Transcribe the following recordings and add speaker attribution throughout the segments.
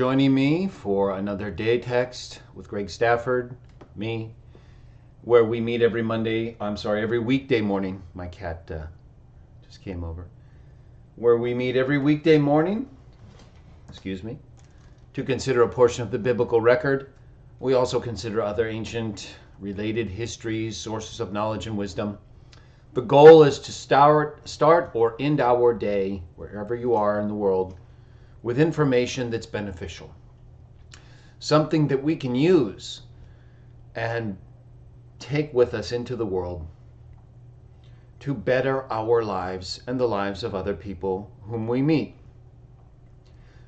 Speaker 1: joining me for another day text with Greg Stafford, me, where we meet every weekday morning. My cat just came over. Where we meet every weekday morning, to consider a portion of the biblical record. We also consider other ancient related histories, sources of knowledge and wisdom. The goal is to start or end our day, wherever you are in the world, with information that's beneficial. Something that we can use and take with us into the world to better our lives and the lives of other people whom we meet.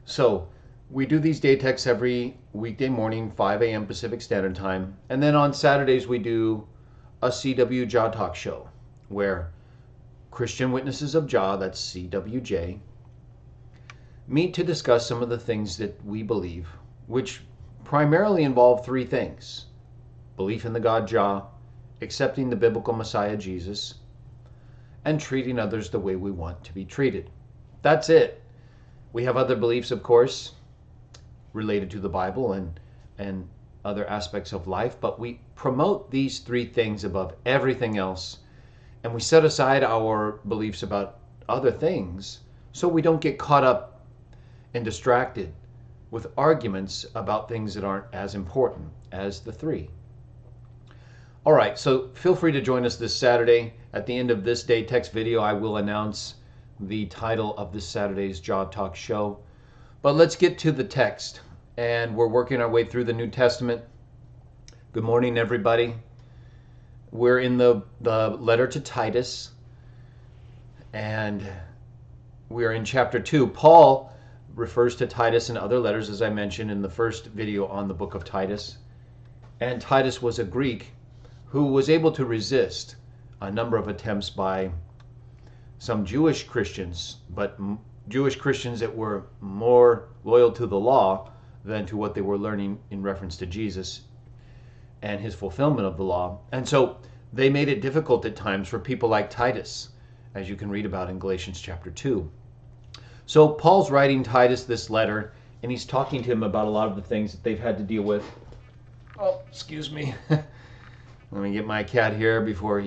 Speaker 1: So we do these day texts every weekday morning, 5 a.m. Pacific Standard Time. And then on Saturdays we do a CW Jah Talk show where Christian Witnesses of Jah, that's CWJ, meet to discuss some of the things that we believe, which primarily involve three things: belief in the God Jah, accepting the biblical Messiah Jesus, and treating others the way we want to be treated. That's it. We have other beliefs, of course, related to the Bible and other aspects of life, but we promote these three things above everything else, and we set aside our beliefs about other things so we don't get caught up and distracted with arguments about things that aren't as important as the three. All right, so feel free to join us this Saturday. At the end of this day text video, I will announce the title of this Saturday's Jah Talk show. But let's get to the text, and we're working our way through the New Testament. Good morning, everybody. We're in the letter to Titus, and we're in chapter 2. Paul refers to Titus in other letters, as I mentioned in the first video on the book of Titus. And Titus was a Greek who was able to resist a number of attempts by some Jewish Christians, but Jewish Christians that were more loyal to the law than to what they were learning in reference to Jesus and his fulfillment of the law. And so they made it difficult at times for people like Titus, as you can read about in Galatians chapter 2. So Paul's writing Titus this letter, and he's talking to him about a lot of the things that they've had to deal with. Oh, excuse me. Let me get my cat here before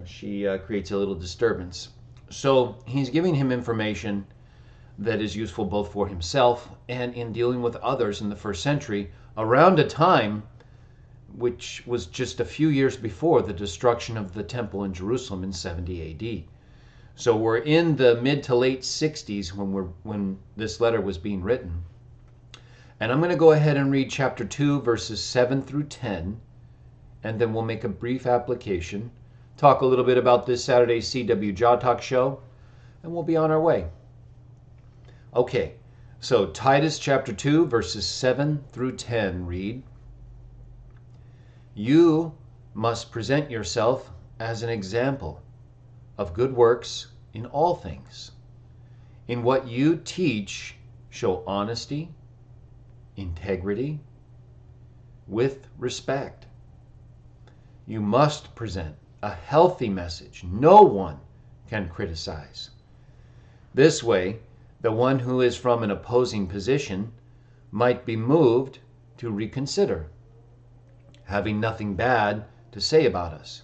Speaker 1: she creates a little disturbance. So he's giving him information that is useful both for himself and in dealing with others in the first century, around a time which was just a few years before the destruction of the temple in Jerusalem in 70 AD. So we're in the mid to late 60s when this letter was being written. And I'm going to go ahead and read chapter 2, verses 7 through 10, and then we'll make a brief application, talk a little bit about this Saturday's CW Jah Talk show, and we'll be on our way. Okay, so Titus chapter 2, verses 7 through 10 read, "You must present yourself as an example of good works in all things. In what you teach, show honesty, integrity, with respect. You must present a healthy message no one can criticize. This way, the one who is from an opposing position might be moved to reconsider, having nothing bad to say about us."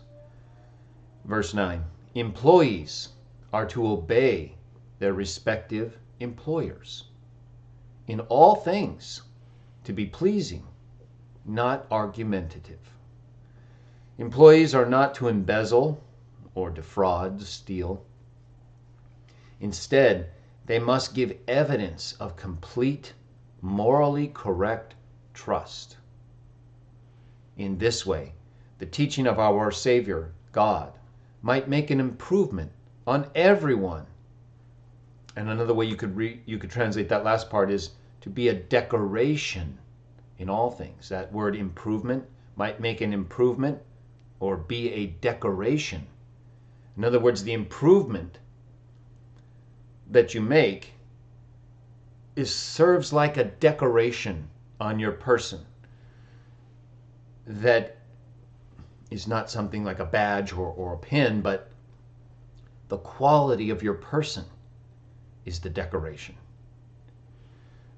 Speaker 1: Verse 9, "Employees are to obey their respective employers in all things, to be pleasing, not argumentative. Employees are not to embezzle or defraud, steal. Instead, they must give evidence of complete, morally correct trust. In this way, the teaching of our Savior, God, might make an improvement on everyone." And another way you could translate that last part is to be a decoration in all things. That word improvement might make an improvement or be a decoration. In other words, the improvement that you make serves like a decoration on your person. That is not something like a badge or a pin, but the quality of your person is the decoration.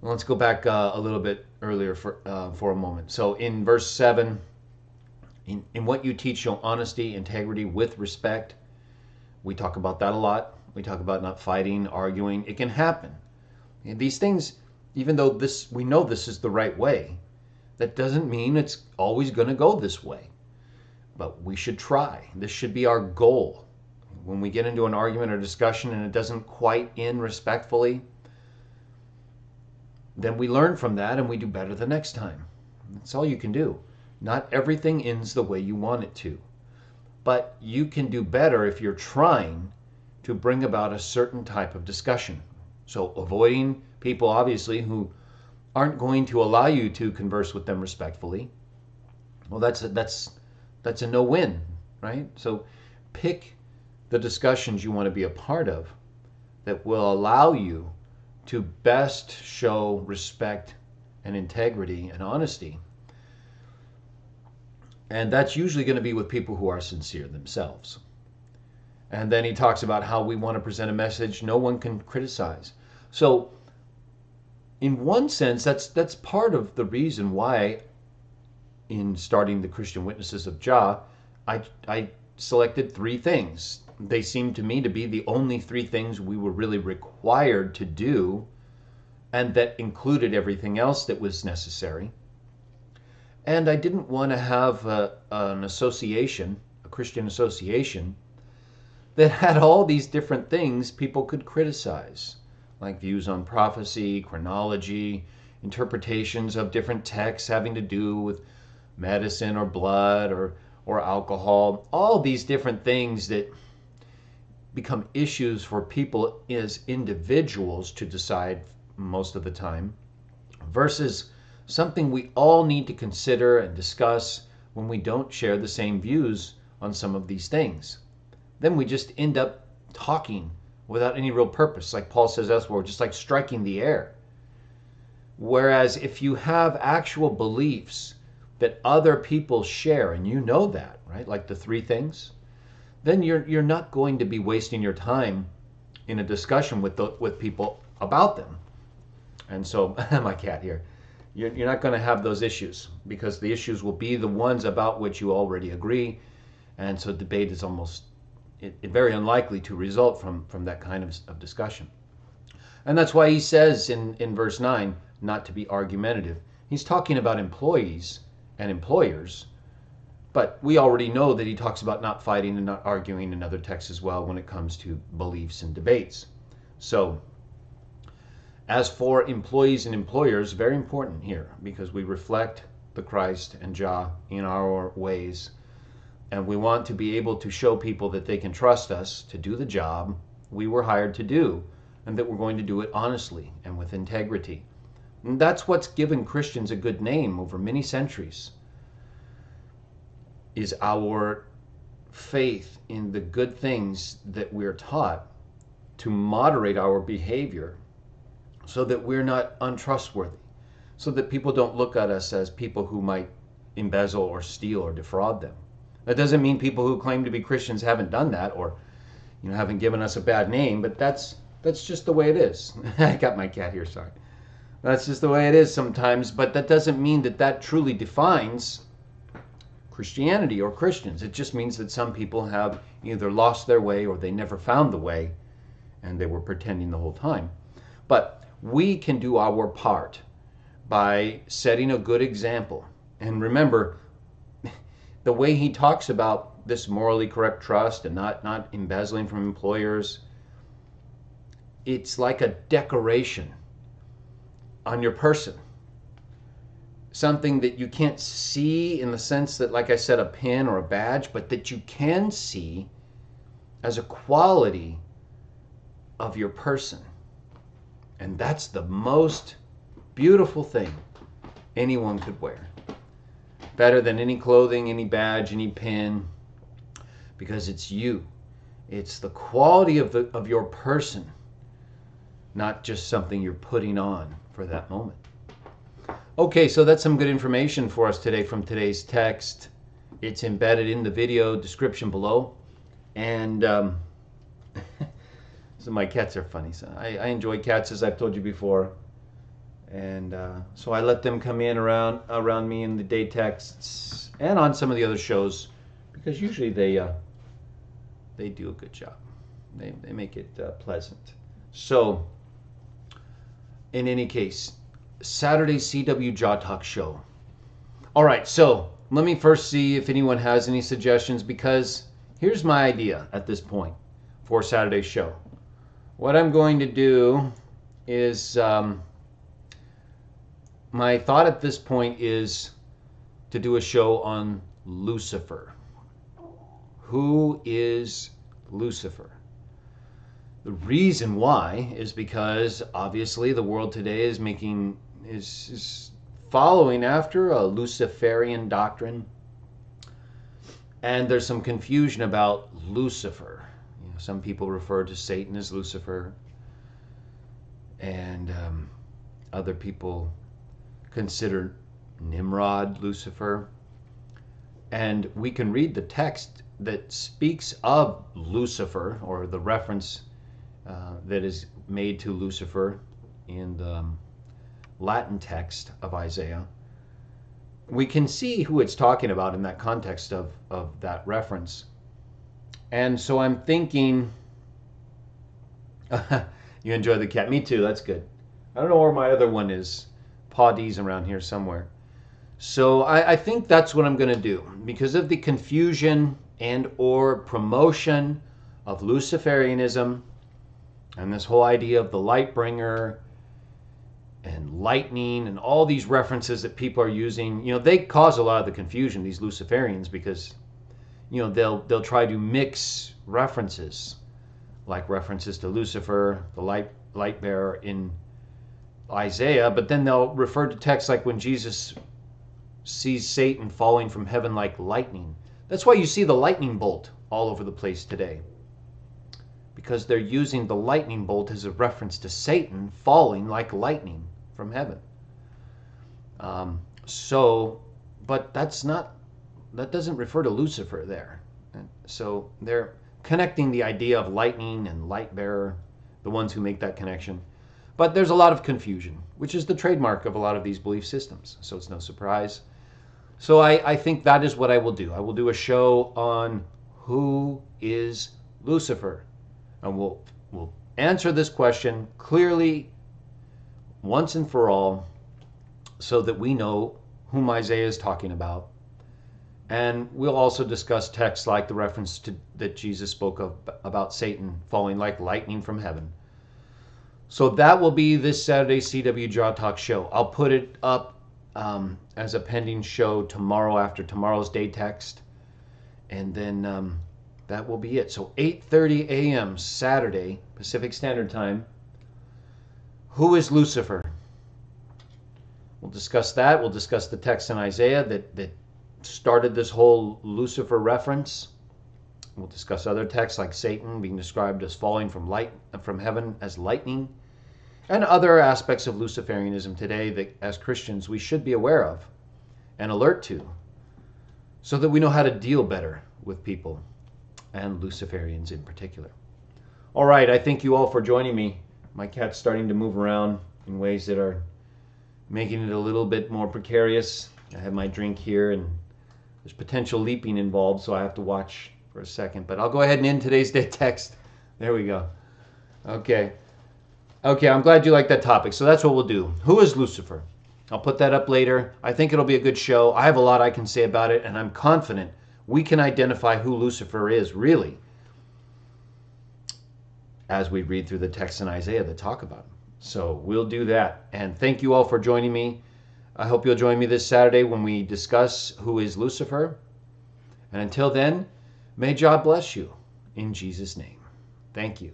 Speaker 1: Let's go back a little bit earlier for a moment. So in verse 7, in what you teach, show honesty, integrity with respect. We talk about that a lot. We talk about not fighting, arguing. It can happen. And these things, even though we know this is the right way, that doesn't mean it's always going to go this way. But we should try. This should be our goal. When we get into an argument or discussion and it doesn't quite end respectfully, then we learn from that and we do better the next time. That's all you can do. Not everything ends the way you want it to. But you can do better if you're trying to bring about a certain type of discussion. So avoiding people, obviously, who aren't going to allow you to converse with them respectfully, well, that's a no-win, right? So pick the discussions you want to be a part of that will allow you to best show respect and integrity and honesty. And that's usually going to be with people who are sincere themselves. And then he talks about how we want to present a message no one can criticize. So in one sense, that's part of the reason why in starting the Christian Witnesses of Jah, I selected 3 things. They seemed to me to be the only 3 things we were really required to do, and that included everything else that was necessary. And I didn't want to have an association, a Christian association, that had all these different things people could criticize, like views on prophecy, chronology, interpretations of different texts having to do with medicine or blood or alcohol, all these different things that become issues for people as individuals to decide most of the time, versus something we all need to consider and discuss when we don't share the same views on some of these things. Then we just end up talking without any real purpose, like Paul says elsewhere, just like striking the air. Whereas if you have actual beliefs that other people share, and you know that, right, like the 3 things, then you're not going to be wasting your time in a discussion with people about them. And so, my cat here, you're not going to have those issues, because the issues will be the ones about which you already agree. And so debate is almost very unlikely to result from that kind of discussion. And that's why he says in verse 9 not to be argumentative. He's talking about employees and employers, but we already know that he talks about not fighting and not arguing in other texts as well when it comes to beliefs and debates. So as for employees and employers, very important here, because we reflect the Christ and Jah in our ways, and we want to be able to show people that they can trust us to do the job we were hired to do, and that we're going to do it honestly and with integrity. And that's what's given Christians a good name over many centuries, is our faith in the good things that we're taught to moderate our behavior so that we're not untrustworthy, so that people don't look at us as people who might embezzle or steal or defraud them. That doesn't mean people who claim to be Christians haven't done that, or haven't given us a bad name, but that's just the way it is. I got my cat here, sorry. That's just the way it is sometimes, but that doesn't mean that truly defines Christianity or Christians. It just means that some people have either lost their way or they never found the way, and they were pretending the whole time. But we can do our part by setting a good example. And remember, the way he talks about this morally correct trust and not embezzling from employers, it's like a decoration on your person. Something that you can't see in the sense that, like I said, a pin or a badge, but that you can see as a quality of your person. And that's the most beautiful thing anyone could wear. Better than any clothing, any badge, any pin, because it's you. It's the quality of your person, not just something you're putting on for that moment. Okay, so that's some good information for us today from today's text. It's embedded in the video description below. And so my cats are funny. So I enjoy cats, as I've told you before. And so I let them come in around me in the day texts and on some of the other shows, because usually they do a good job. They make it pleasant. So in any case, Saturday CW Jaw Talk show. All right, so let me first see if anyone has any suggestions, because here's my idea at this point for Saturday's show. What I'm going to do is, my thought at this point is to do a show on Lucifer. Who is Lucifer? The reason why is because obviously the world today is following after a Luciferian doctrine, and there's some confusion about Lucifer. You know, some people refer to Satan as Lucifer, and other people consider Nimrod Lucifer. And we can read the text that speaks of Lucifer, or the reference that is made to Lucifer in the Latin text of Isaiah. We can see who it's talking about in that context of that reference. And so I'm thinking, you enjoy the cat? Me too, that's good. I don't know where my other one is. Paw D's around here somewhere. So I think that's what I'm going to do, because of the confusion and or promotion of Luciferianism and this whole idea of the light bringer and lightning and all these references that people are using. You know, they cause a lot of the confusion, these Luciferians, because, you know, they'll try to mix references, like references to Lucifer, the light bearer in Isaiah, but then they'll refer to texts like when Jesus sees Satan falling from heaven like lightning. That's why you see the lightning bolt all over the place today, because they're using the lightning bolt as a reference to Satan falling like lightning from heaven. But that doesn't refer to Lucifer there. So they're connecting the idea of lightning and light bearer, the ones who make that connection. But there's a lot of confusion, which is the trademark of a lot of these belief systems. So it's no surprise. So I think that is what I will do. I will do a show on who is Lucifer. And we'll answer this question clearly once and for all, so that we know whom Isaiah is talking about. And we'll also discuss texts like the reference that Jesus spoke of about Satan falling like lightning from heaven. So that will be this Saturday CW Jaw Talk show. I'll put it up as a pending show tomorrow after tomorrow's day text. And then that will be it. So 8:30 a.m. Saturday, Pacific Standard Time. Who is Lucifer? We'll discuss that. We'll discuss the text in Isaiah that started this whole Lucifer reference. We'll discuss other texts like Satan being described as falling from heaven as lightning, and other aspects of Luciferianism today that as Christians we should be aware of and alert to, so that we know how to deal better with people, and Luciferians in particular. All right, I thank you all for joining me. My cat's starting to move around in ways that are making it a little bit more precarious. I have my drink here, and there's potential leaping involved, so I have to watch for a second. But I'll go ahead and end today's day text. There we go. Okay, I'm glad you like that topic. So that's what we'll do. Who is Lucifer? I'll put that up later. I think it'll be a good show. I have a lot I can say about it, and I'm confident we can identify who Lucifer is, really, as we read through the texts in Isaiah that talk about him. So we'll do that. And thank you all for joining me. I hope you'll join me this Saturday when we discuss who is Lucifer. And until then, may God bless you in Jesus' name. Thank you.